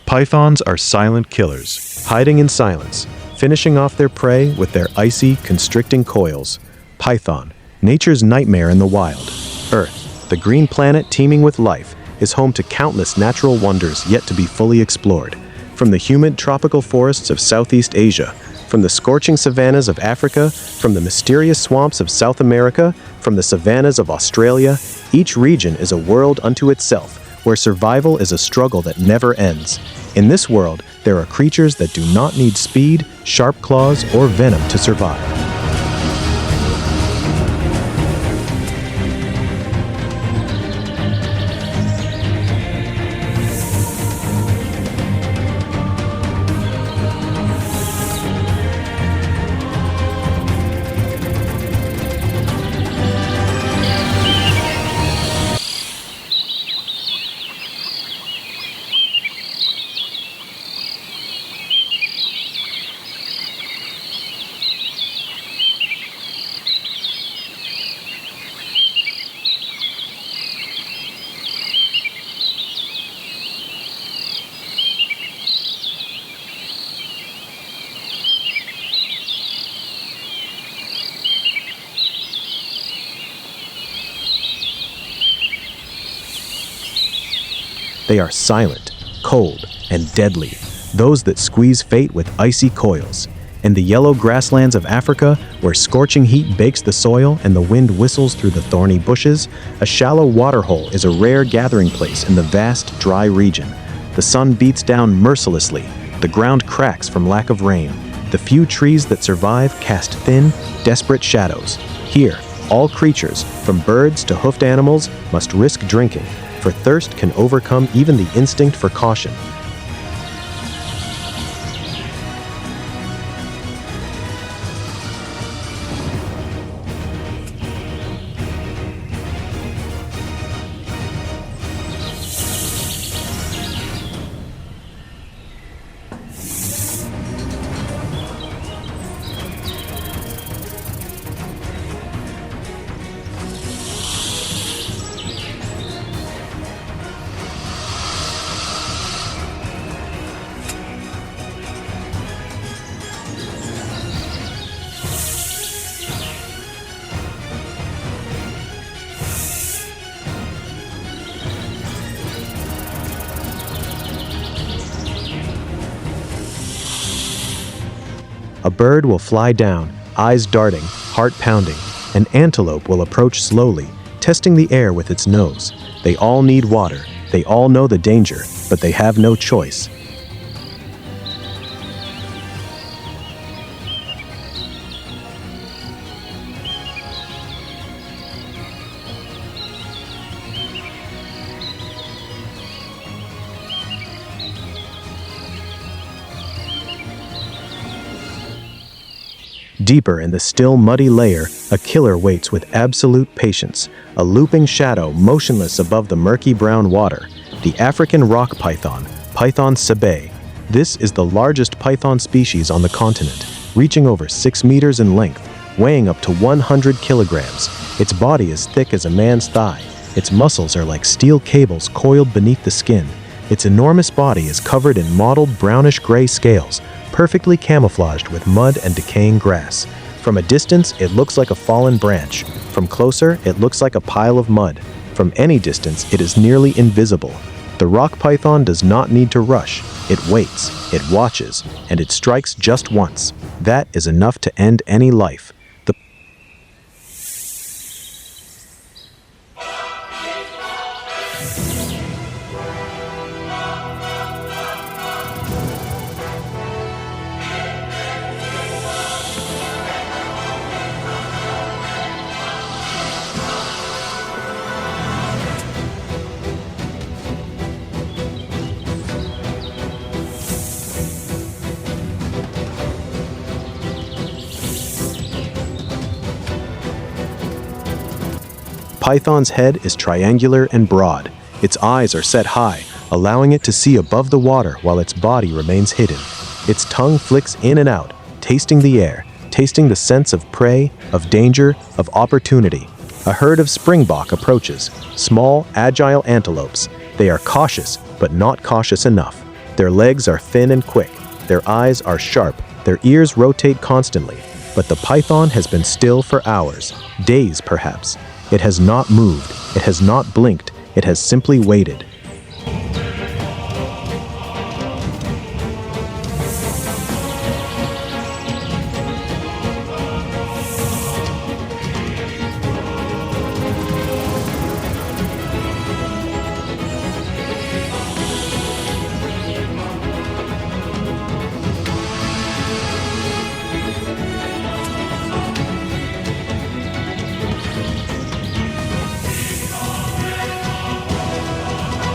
Pythons are silent killers, hiding in silence, finishing off their prey with their icy, constricting coils. Python, nature's nightmare in the wild. Earth, the green planet teeming with life, is home to countless natural wonders yet to be fully explored. From the humid tropical forests of Southeast Asia, from the scorching savannas of Africa, from the mysterious swamps of South America, from the savannas of Australia, each region is a world unto itself, where survival is a struggle that never ends. In this world, there are creatures that do not need speed, sharp claws, or venom to survive. They are silent, cold, and deadly, those that squeeze fate with icy coils. In the yellow grasslands of Africa, where scorching heat bakes the soil and the wind whistles through the thorny bushes, a shallow waterhole is a rare gathering place in the vast, dry region. The sun beats down mercilessly, the ground cracks from lack of rain. The few trees that survive cast thin, desperate shadows. Here, all creatures, from birds to hoofed animals, must risk drinking, for thirst can overcome even the instinct for caution. A bird will fly down, eyes darting, heart pounding. An antelope will approach slowly, testing the air with its nose. They all need water. They all know the danger, but they have no choice. Deeper in the still muddy layer, a killer waits with absolute patience, a looping shadow motionless above the murky brown water. The African rock python, Python sabay. This is the largest python species on the continent, reaching over 6 meters in length, weighing up to 100 kilograms. Its body is thick as a man's thigh. Its muscles are like steel cables coiled beneath the skin. Its enormous body is covered in mottled brownish-gray scales, perfectly camouflaged with mud and decaying grass. From a distance, it looks like a fallen branch. From closer, it looks like a pile of mud. From any distance, it is nearly invisible. The rock python does not need to rush. It waits, it watches, and it strikes just once. That is enough to end any life. Python's head is triangular and broad. Its eyes are set high, allowing it to see above the water while its body remains hidden. Its tongue flicks in and out, tasting the air, tasting the sense of prey, of danger, of opportunity. A herd of springbok approaches, small, agile antelopes. They are cautious, but not cautious enough. Their legs are thin and quick. Their eyes are sharp. Their ears rotate constantly. But the python has been still for hours, days perhaps. It has not moved. It has not blinked. It has simply waited.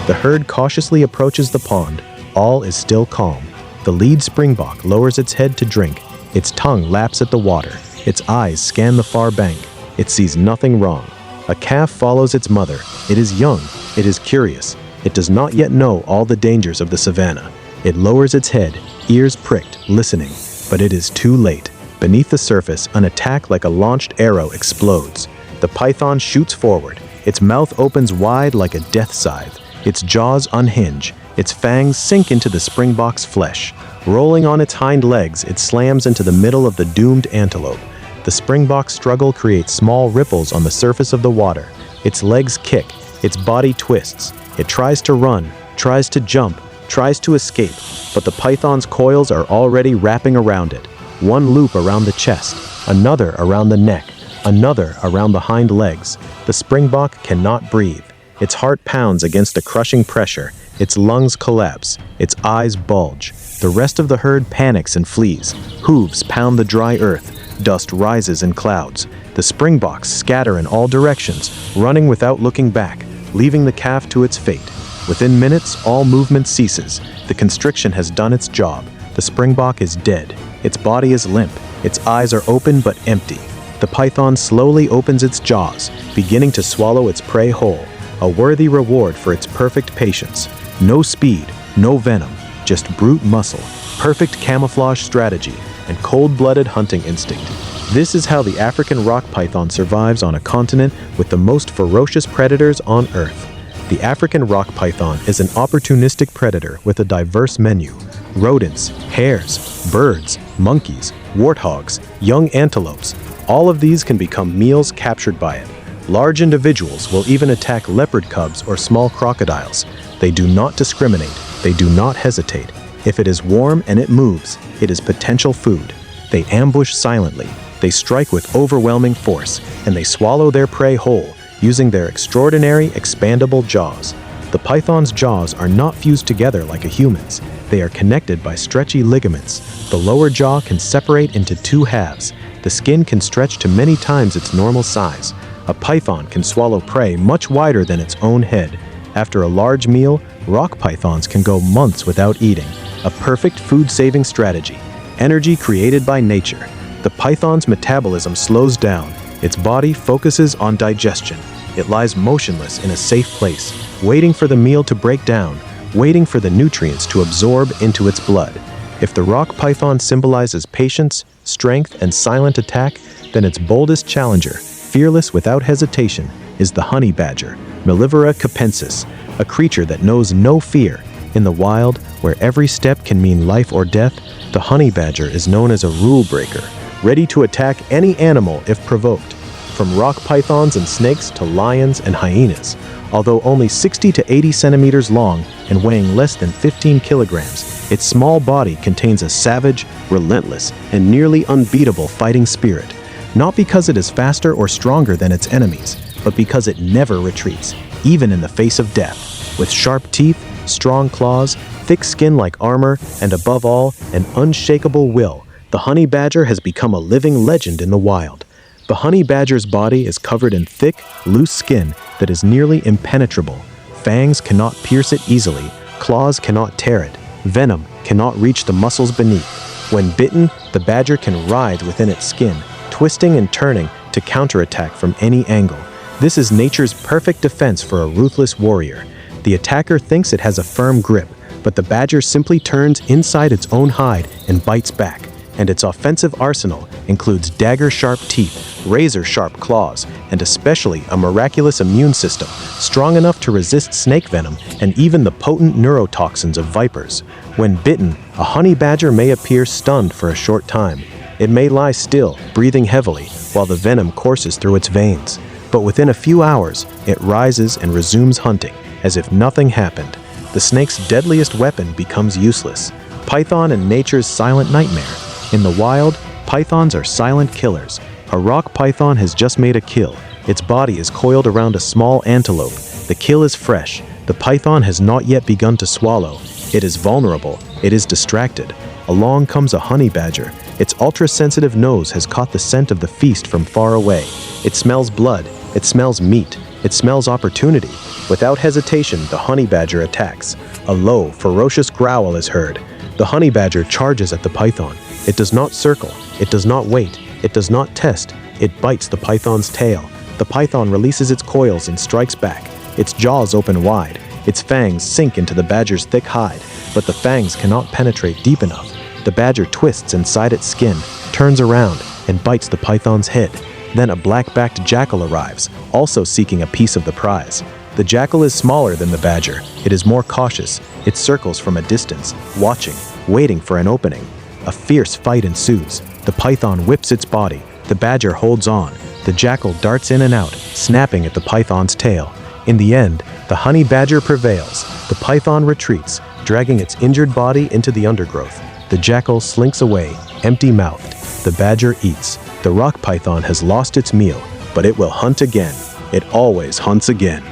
The herd cautiously approaches the pond. All is still calm. The lead springbok lowers its head to drink. Its tongue laps at the water. Its eyes scan the far bank. It sees nothing wrong. A calf follows its mother. It is young. It is curious. It does not yet know all the dangers of the savannah. It lowers its head, ears pricked, listening. But it is too late. Beneath the surface, an attack like a launched arrow explodes. The python shoots forward. Its mouth opens wide like a death scythe. Its jaws unhinge. Its fangs sink into the springbok's flesh. Rolling on its hind legs, it slams into the middle of the doomed antelope. The springbok's struggle creates small ripples on the surface of the water. Its legs kick. Its body twists. It tries to run, tries to jump, tries to escape, but the python's coils are already wrapping around it. One loop around the chest, another around the neck, another around the hind legs. The springbok cannot breathe. Its heart pounds against a crushing pressure. Its lungs collapse. Its eyes bulge. The rest of the herd panics and flees. Hooves pound the dry earth. Dust rises in clouds. The springboks scatter in all directions, running without looking back, leaving the calf to its fate. Within minutes, all movement ceases. The constriction has done its job. The springbok is dead. Its body is limp. Its eyes are open but empty. The python slowly opens its jaws, beginning to swallow its prey whole. A worthy reward for its perfect patience. No speed, no venom, just brute muscle, perfect camouflage strategy, and cold-blooded hunting instinct. This is how the African rock python survives on a continent with the most ferocious predators on Earth. The African rock python is an opportunistic predator with a diverse menu. Rodents, hares, birds, monkeys, warthogs, young antelopes, all of these can become meals captured by it. Large individuals will even attack leopard cubs or small crocodiles. They do not discriminate. They do not hesitate. If it is warm and it moves, it is potential food. They ambush silently. They strike with overwhelming force, and they swallow their prey whole, using their extraordinary expandable jaws. The python's jaws are not fused together like a human's. They are connected by stretchy ligaments. The lower jaw can separate into two halves. The skin can stretch to many times its normal size. A python can swallow prey much wider than its own head. After a large meal, rock pythons can go months without eating. A perfect food-saving strategy. Energy created by nature. The python's metabolism slows down. Its body focuses on digestion. It lies motionless in a safe place, waiting for the meal to break down, waiting for the nutrients to absorb into its blood. If the rock python symbolizes patience, strength, and silent attack, then its boldest challenger, fearless without hesitation, is the honey badger, Mellivera capensis, a creature that knows no fear. In the wild, where every step can mean life or death, the honey badger is known as a rule breaker, ready to attack any animal if provoked. From rock pythons and snakes to lions and hyenas, although only 60 to 80 centimeters long and weighing less than 15 kilograms, its small body contains a savage, relentless, and nearly unbeatable fighting spirit. Not because it is faster or stronger than its enemies, but because it never retreats, even in the face of death. With sharp teeth, strong claws, thick skin like armor, and above all, an unshakable will, the honey badger has become a living legend in the wild. The honey badger's body is covered in thick, loose skin that is nearly impenetrable. Fangs cannot pierce it easily, claws cannot tear it, venom cannot reach the muscles beneath. When bitten, the badger can writhe within its skin, twisting and turning to counterattack from any angle. This is nature's perfect defense for a ruthless warrior. The attacker thinks it has a firm grip, but the badger simply turns inside its own hide and bites back, and its offensive arsenal includes dagger-sharp teeth, razor-sharp claws, and especially a miraculous immune system, strong enough to resist snake venom and even the potent neurotoxins of vipers. When bitten, a honey badger may appear stunned for a short time. It may lie still, breathing heavily, while the venom courses through its veins. But within a few hours, it rises and resumes hunting, as if nothing happened. The snake's deadliest weapon becomes useless. Python and nature's silent nightmare. In the wild, pythons are silent killers. A rock python has just made a kill. Its body is coiled around a small antelope. The kill is fresh. The python has not yet begun to swallow. It is vulnerable. It is distracted. Along comes a honey badger. Its ultra-sensitive nose has caught the scent of the feast from far away. It smells blood. It smells meat. It smells opportunity. Without hesitation, the honey badger attacks. A low, ferocious growl is heard. The honey badger charges at the python. It does not circle. It does not wait. It does not test. It bites the python's tail. The python releases its coils and strikes back. Its jaws open wide. Its fangs sink into the badger's thick hide, but the fangs cannot penetrate deep enough. The badger twists inside its skin, turns around, and bites the python's head. Then a black-backed jackal arrives, also seeking a piece of the prize. The jackal is smaller than the badger. It is more cautious. It circles from a distance, watching, waiting for an opening. A fierce fight ensues. The python whips its body. The badger holds on. The jackal darts in and out, snapping at the python's tail. In the end, the honey badger prevails. The python retreats, dragging its injured body into the undergrowth. The jackal slinks away, empty-mouthed. The badger eats. The rock python has lost its meal, but it will hunt again. It always hunts again.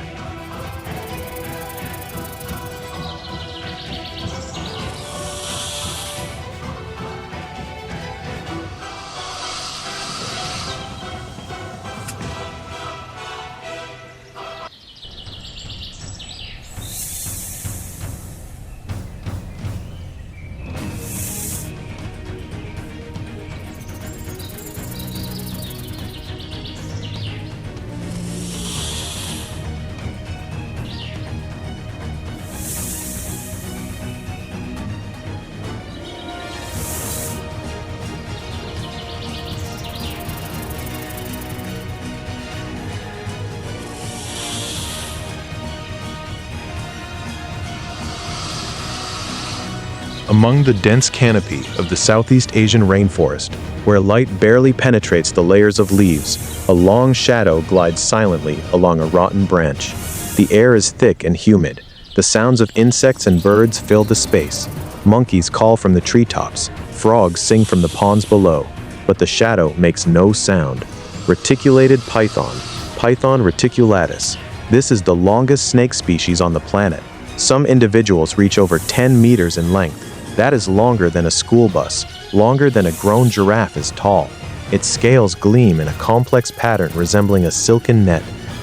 Among the dense canopy of the Southeast Asian rainforest, where light barely penetrates the layers of leaves, a long shadow glides silently along a rotten branch. The air is thick and humid. The sounds of insects and birds fill the space. Monkeys call from the treetops. Frogs sing from the ponds below. But the shadow makes no sound. Reticulated python, Python reticulatus. This is the longest snake species on the planet. Some individuals reach over 10 meters in length. That is longer than a school bus, longer than a grown giraffe is tall. Its scales gleam in a complex pattern resembling a silken net,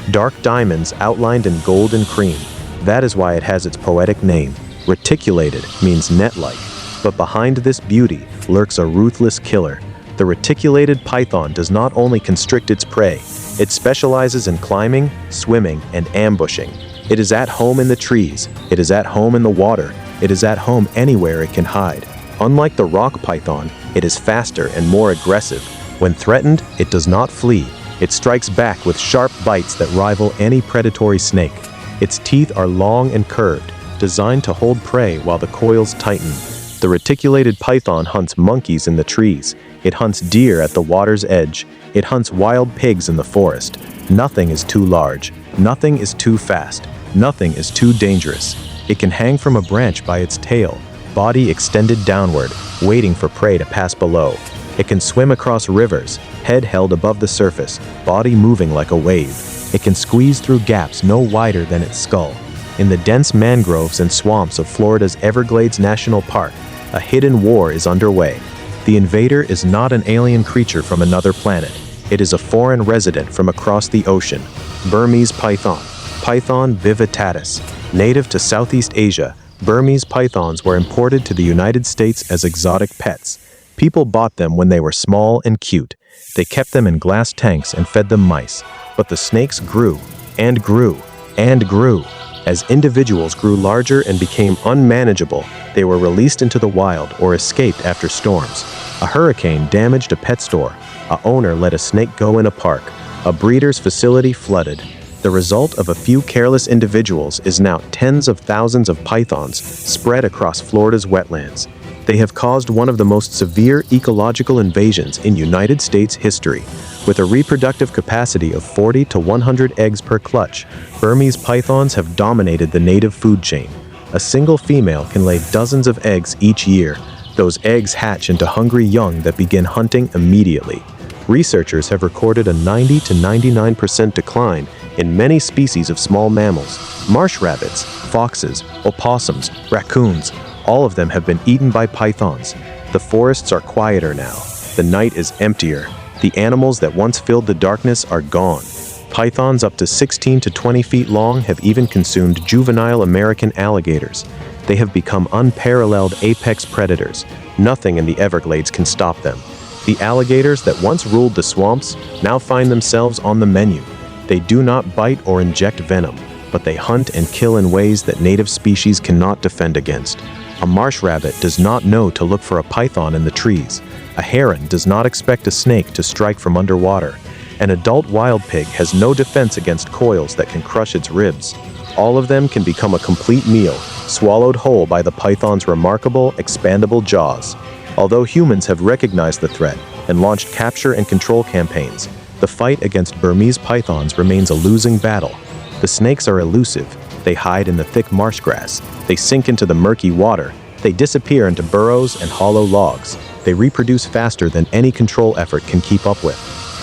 dark diamonds outlined in gold and cream. That is why it has its poetic name. Reticulated means net-like. But behind this beauty lurks a ruthless killer. The reticulated python does not only constrict its prey, it specializes in climbing, swimming, and ambushing. It is at home in the trees. It is at home in the water. It is at home anywhere it can hide. Unlike the rock python, it is faster and more aggressive. When threatened, it does not flee. It strikes back with sharp bites that rival any predatory snake. Its teeth are long and curved, designed to hold prey while the coils tighten. The reticulated python hunts monkeys in the trees. It hunts deer at the water's edge. It hunts wild pigs in the forest. Nothing is too large. Nothing is too fast. Nothing is too dangerous. It can hang from a branch by its tail, body extended downward, waiting for prey to pass below. It can swim across rivers, head held above the surface, body moving like a wave. It can squeeze through gaps no wider than its skull. In the dense mangroves and swamps of Florida's Everglades National Park, a hidden war is underway. The invader is not an alien creature from another planet. It is a foreign resident from across the ocean. Burmese python, Python vivittatus. Native to Southeast Asia, Burmese pythons were imported to the United States as exotic pets. People bought them when they were small and cute. They kept them in glass tanks and fed them mice. But the snakes grew, and grew, and grew. As individuals grew larger and became unmanageable, they were released into the wild or escaped after storms. A hurricane damaged a pet store. A owner let a snake go in a park. A breeder's facility flooded. The result of a few careless individuals is now tens of thousands of pythons spread across Florida's wetlands. They have caused one of the most severe ecological invasions in United States history. With a reproductive capacity of 40 to 100 eggs per clutch, Burmese pythons have dominated the native food chain. A single female can lay dozens of eggs each year. Those eggs hatch into hungry young that begin hunting immediately. Researchers have recorded a 90 to 99% decline in many species of small mammals. Marsh rabbits, foxes, opossums, raccoons, all of them have been eaten by pythons. The forests are quieter now. The night is emptier. The animals that once filled the darkness are gone. Pythons up to 16 to 20 feet long have even consumed juvenile American alligators. They have become unparalleled apex predators. Nothing in the Everglades can stop them. The alligators that once ruled the swamps now find themselves on the menu. They do not bite or inject venom, but they hunt and kill in ways that native species cannot defend against. A marsh rabbit does not know to look for a python in the trees. A heron does not expect a snake to strike from underwater. An adult wild pig has no defense against coils that can crush its ribs. All of them can become a complete meal, swallowed whole by the python's remarkable, expandable jaws. Although humans have recognized the threat and launched capture and control campaigns, the fight against Burmese pythons remains a losing battle. The snakes are elusive. They hide in the thick marsh grass. They sink into the murky water. They disappear into burrows and hollow logs. They reproduce faster than any control effort can keep up with.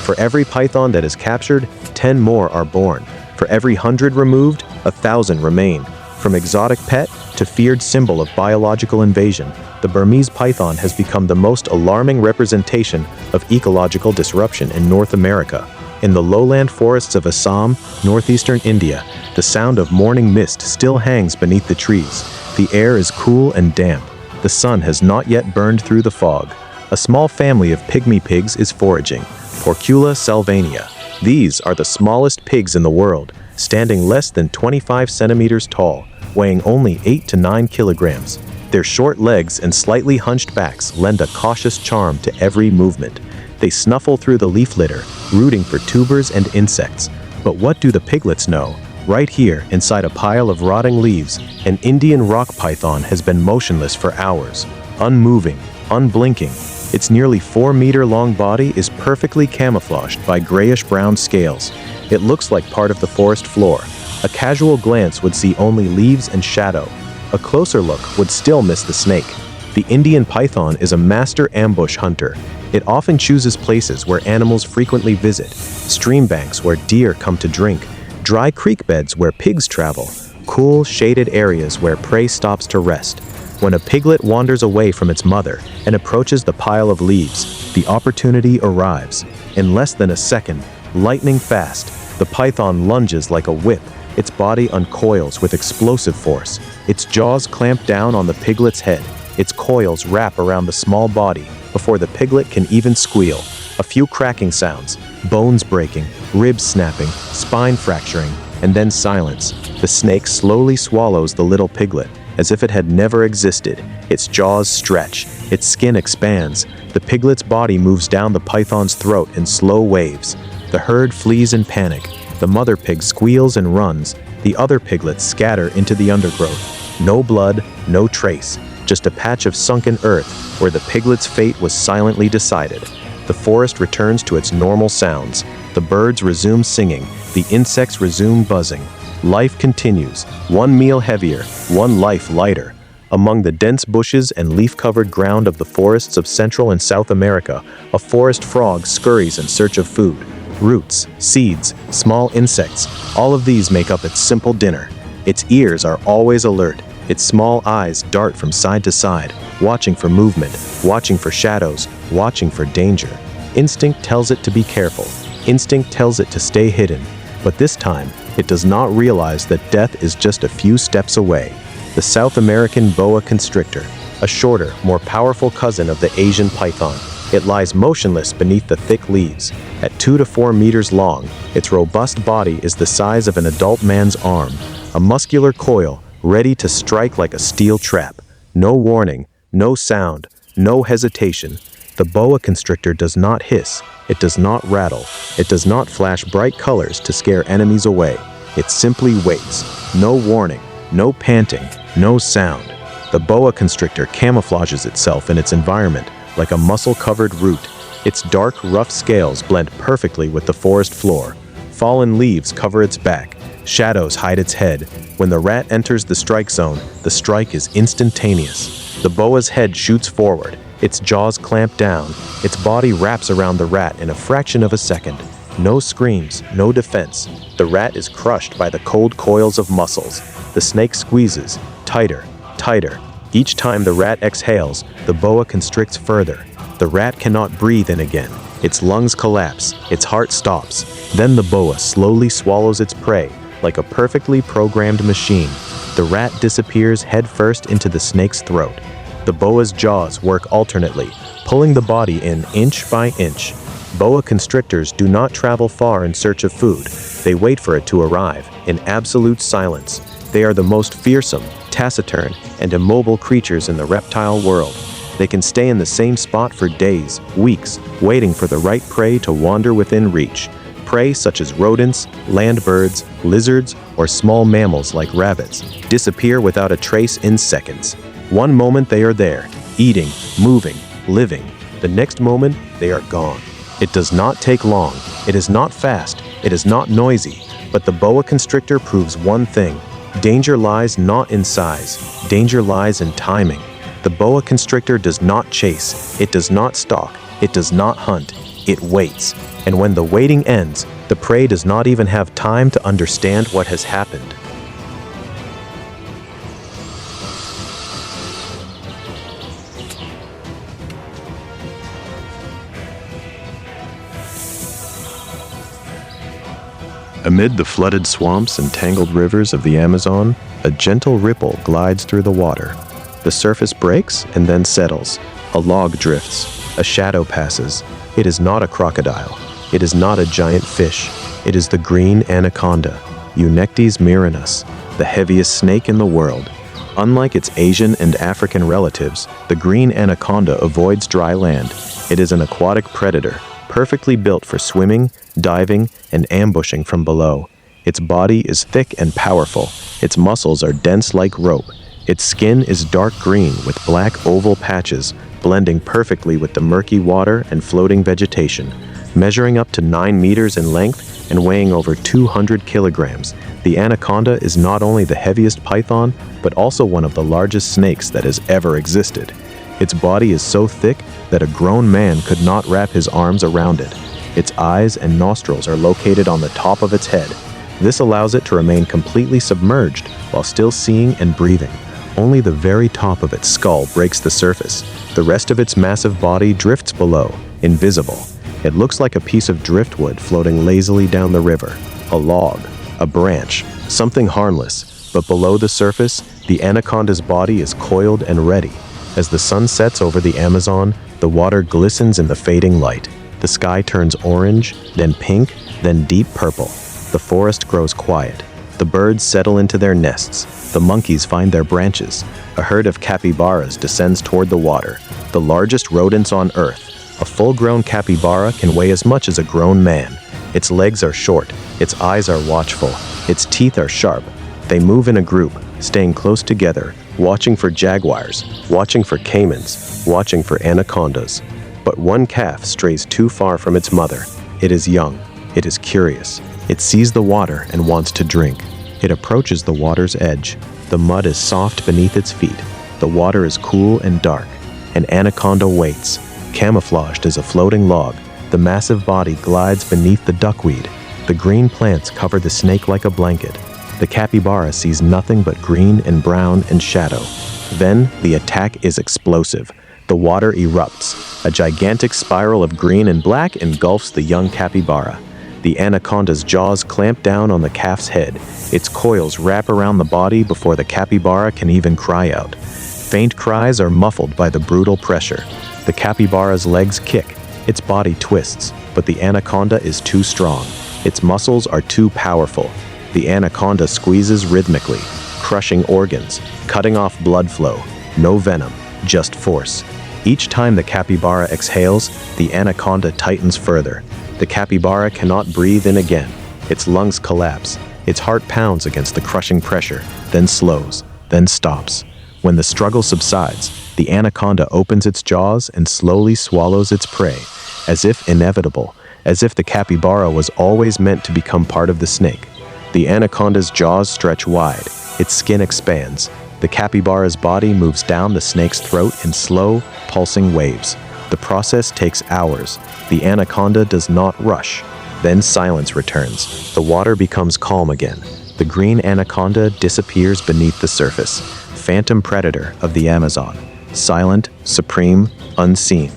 For every python that is captured, 10 more are born. For every 100 removed, 1,000 remain. From exotic pet to feared symbol of biological invasion, the Burmese python has become the most alarming representation of ecological disruption in North America. In the lowland forests of Assam, northeastern India, the sound of morning mist still hangs beneath the trees. The air is cool and damp. The sun has not yet burned through the fog. A small family of pygmy pigs is foraging, Porcula sylvania. These are the smallest pigs in the world, standing less than 25 centimeters tall, weighing only 8 to 9 kilograms. Their short legs and slightly hunched backs lend a cautious charm to every movement. They snuffle through the leaf litter, rooting for tubers and insects. But what do the piglets know? Right here, inside a pile of rotting leaves, an Indian rock python has been motionless for hours, unmoving, unblinking. Its nearly 4-meter-long body is perfectly camouflaged by grayish-brown scales. It looks like part of the forest floor. A casual glance would see only leaves and shadow. A closer look would still miss the snake. The Indian python is a master ambush hunter. It often chooses places where animals frequently visit, stream banks where deer come to drink, dry creek beds where pigs travel, cool, shaded areas where prey stops to rest. When a piglet wanders away from its mother and approaches the pile of leaves, the opportunity arrives. In less than a second, lightning fast, the python lunges like a whip. Its body uncoils with explosive force. Its jaws clamp down on the piglet's head. Its coils wrap around the small body before the piglet can even squeal. A few cracking sounds, bones breaking, ribs snapping, spine fracturing, and then silence. The snake slowly swallows the little piglet, as if it had never existed. Its jaws stretch, its skin expands. The piglet's body moves down the python's throat in slow waves. The herd flees in panic. The mother pig squeals and runs. The other piglets scatter into the undergrowth. No blood, no trace, just a patch of sunken earth where the piglet's fate was silently decided. The forest returns to its normal sounds. The birds resume singing. The insects resume buzzing. Life continues, one meal heavier, one life lighter. Among the dense bushes and leaf-covered ground of the forests of Central and South America, a forest frog scurries in search of food. Roots, seeds, small insects, all of these make up its simple dinner. Its ears are always alert. Its small eyes dart from side to side, watching for movement, watching for shadows, watching for danger. Instinct tells it to be careful. Instinct tells it to stay hidden. But this time, it does not realize that death is just a few steps away. The South American boa constrictor, a shorter, more powerful cousin of the Asian python. It lies motionless beneath the thick leaves. At 2 to 4 meters long, its robust body is the size of an adult man's arm, a muscular coil ready to strike like a steel trap. No warning, no sound, no hesitation. The boa constrictor does not hiss, it does not rattle, it does not flash bright colors to scare enemies away. It simply waits. No warning, no panting, no sound. The boa constrictor camouflages itself in its environment like a muscle-covered root. Its dark, rough scales blend perfectly with the forest floor. Fallen leaves cover its back. Shadows hide its head. When the rat enters the strike zone, the strike is instantaneous. The boa's head shoots forward. Its jaws clamp down. Its body wraps around the rat in a fraction of a second. No screams, no defense. The rat is crushed by the cold coils of muscles. The snake squeezes, tighter, tighter. Each time the rat exhales, the boa constricts further. The rat cannot breathe in again. Its lungs collapse, its heart stops. Then the boa slowly swallows its prey, like a perfectly programmed machine. The rat disappears headfirst into the snake's throat. The boa's jaws work alternately, pulling the body in inch by inch. Boa constrictors do not travel far in search of food. They wait for it to arrive, in absolute silence. They are the most fearsome, taciturn, and immobile creatures in the reptile world. They can stay in the same spot for days, weeks, waiting for the right prey to wander within reach. Prey such as rodents, land birds, lizards, or small mammals like rabbits disappear without a trace in seconds. One moment they are there, eating, moving, living. The next moment they are gone. It does not take long. It is not fast. It is not noisy. But the boa constrictor proves one thing. Danger lies not in size. Danger lies in timing. The boa constrictor does not chase, it does not stalk, it does not hunt, it waits. And when the waiting ends, the prey does not even have time to understand what has happened. Amid the flooded swamps and tangled rivers of the Amazon, a gentle ripple glides through the water. The surface breaks and then settles. A log drifts. A shadow passes. It is not a crocodile. It is not a giant fish. It is the green anaconda, Eunectes mirinus, the heaviest snake in the world. Unlike its Asian and African relatives, the green anaconda avoids dry land. It is an aquatic predator, perfectly built for swimming, diving, and ambushing from below. Its body is thick and powerful. Its muscles are dense like rope. Its skin is dark green with black oval patches, blending perfectly with the murky water and floating vegetation. Measuring up to 9 meters in length and weighing over 200 kilograms, the anaconda is not only the heaviest python, but also one of the largest snakes that has ever existed. Its body is so thick that a grown man could not wrap his arms around it. Its eyes and nostrils are located on the top of its head. This allows it to remain completely submerged while still seeing and breathing. Only the very top of its skull breaks the surface. The rest of its massive body drifts below, invisible. It looks like a piece of driftwood floating lazily down the river. A log, a branch, something harmless. But below the surface, the anaconda's body is coiled and ready. As the sun sets over the Amazon, the water glistens in the fading light. The sky turns orange, then pink, then deep purple. The forest grows quiet. The birds settle into their nests. The monkeys find their branches. A herd of capybaras descends toward the water, the largest rodents on Earth. A full-grown capybara can weigh as much as a grown man. Its legs are short, its eyes are watchful, its teeth are sharp. They move in a group, staying close together, watching for jaguars, watching for caimans, watching for anacondas. But one calf strays too far from its mother. It is young. It is curious. It sees the water and wants to drink. It approaches the water's edge. The mud is soft beneath its feet. The water is cool and dark. An anaconda waits. Camouflaged as a floating log, the massive body glides beneath the duckweed. The green plants cover the snake like a blanket. The capybara sees nothing but green and brown and shadow. Then the attack is explosive. The water erupts. A gigantic spiral of green and black engulfs the young capybara. The anaconda's jaws clamp down on the calf's head. Its coils wrap around the body before the capybara can even cry out. Faint cries are muffled by the brutal pressure. The capybara's legs kick. Its body twists, but the anaconda is too strong. Its muscles are too powerful. The anaconda squeezes rhythmically, crushing organs, cutting off blood flow. No venom, just force. Each time the capybara exhales, the anaconda tightens further. The capybara cannot breathe in again. Its lungs collapse. Its heart pounds against the crushing pressure, then slows, then stops. When the struggle subsides, the anaconda opens its jaws and slowly swallows its prey, as if inevitable, as if the capybara was always meant to become part of the snake. The anaconda's jaws stretch wide, its skin expands. The capybara's body moves down the snake's throat in slow, pulsing waves. The process takes hours. The anaconda does not rush. Then silence returns. The water becomes calm again. The green anaconda disappears beneath the surface. Phantom predator of the Amazon. Silent, supreme, unseen.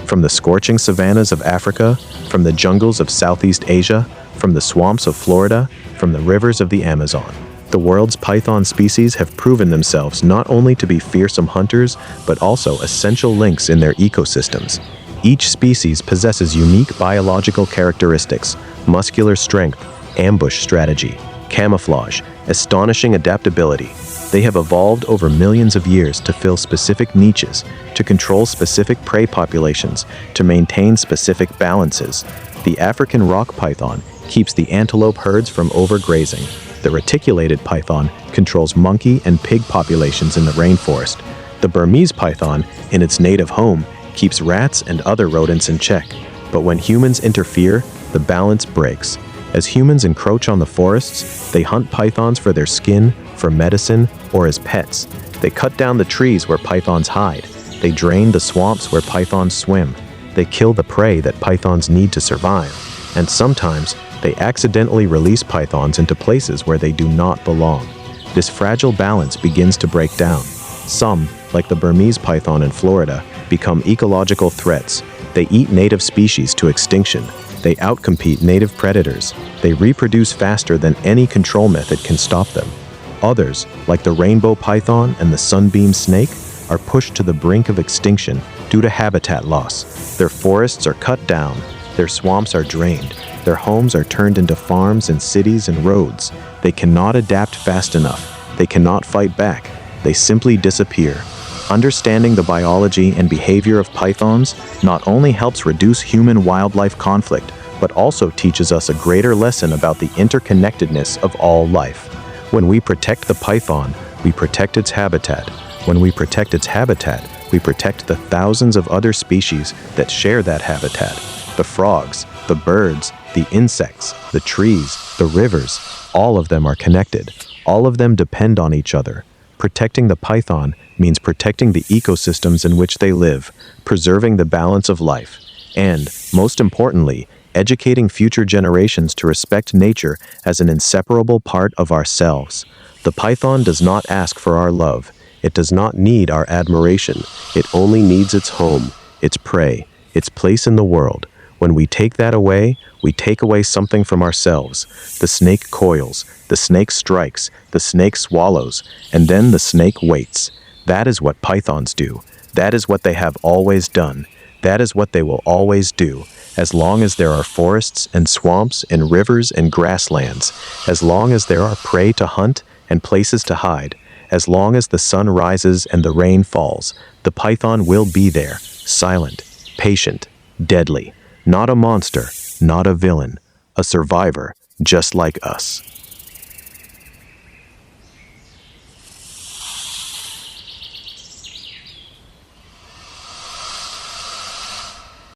From the scorching savannas of Africa, from the jungles of Southeast Asia, from the swamps of Florida, from the rivers of the Amazon. The world's python species have proven themselves not only to be fearsome hunters, but also essential links in their ecosystems. Each species possesses unique biological characteristics: muscular strength, ambush strategy, camouflage, astonishing adaptability. They have evolved over millions of years to fill specific niches, to control specific prey populations, to maintain specific balances. The African rock python keeps the antelope herds from overgrazing. The reticulated python controls monkey and pig populations in the rainforest. The Burmese python, in its native home, keeps rats and other rodents in check. But when humans interfere, the balance breaks. As humans encroach on the forests, they hunt pythons for their skin, for medicine, or as pets. They cut down the trees where pythons hide. They drain the swamps where pythons swim. They kill the prey that pythons need to survive. And sometimes, they accidentally release pythons into places where they do not belong. This fragile balance begins to break down. Some, like the Burmese python in Florida, become ecological threats. They eat native species to extinction. They outcompete native predators. They reproduce faster than any control method can stop them. Others, like the rainbow python and the sunbeam snake, are pushed to the brink of extinction due to habitat loss. Their forests are cut down. Their swamps are drained. Their homes are turned into farms and cities and roads. They cannot adapt fast enough. They cannot fight back. They simply disappear. Understanding the biology and behavior of pythons not only helps reduce human-wildlife conflict, but also teaches us a greater lesson about the interconnectedness of all life. When we protect the python, we protect its habitat. When we protect its habitat, we protect the thousands of other species that share that habitat. The frogs, the birds, the insects, the trees, the rivers, all of them are connected. All of them depend on each other. Protecting the python means protecting the ecosystems in which they live, preserving the balance of life, and, most importantly, educating future generations to respect nature as an inseparable part of ourselves. The python does not ask for our love. It does not need our admiration. It only needs its home, its prey, its place in the world. When we take that away, we take away something from ourselves. The snake coils, the snake strikes, the snake swallows, and then the snake waits. That is what pythons do. That is what they have always done. That is what they will always do, as long as there are forests and swamps and rivers and grasslands, as long as there are prey to hunt and places to hide, as long as the sun rises and the rain falls, the python will be there, silent, patient, deadly. Not a monster, not a villain, a survivor just like us.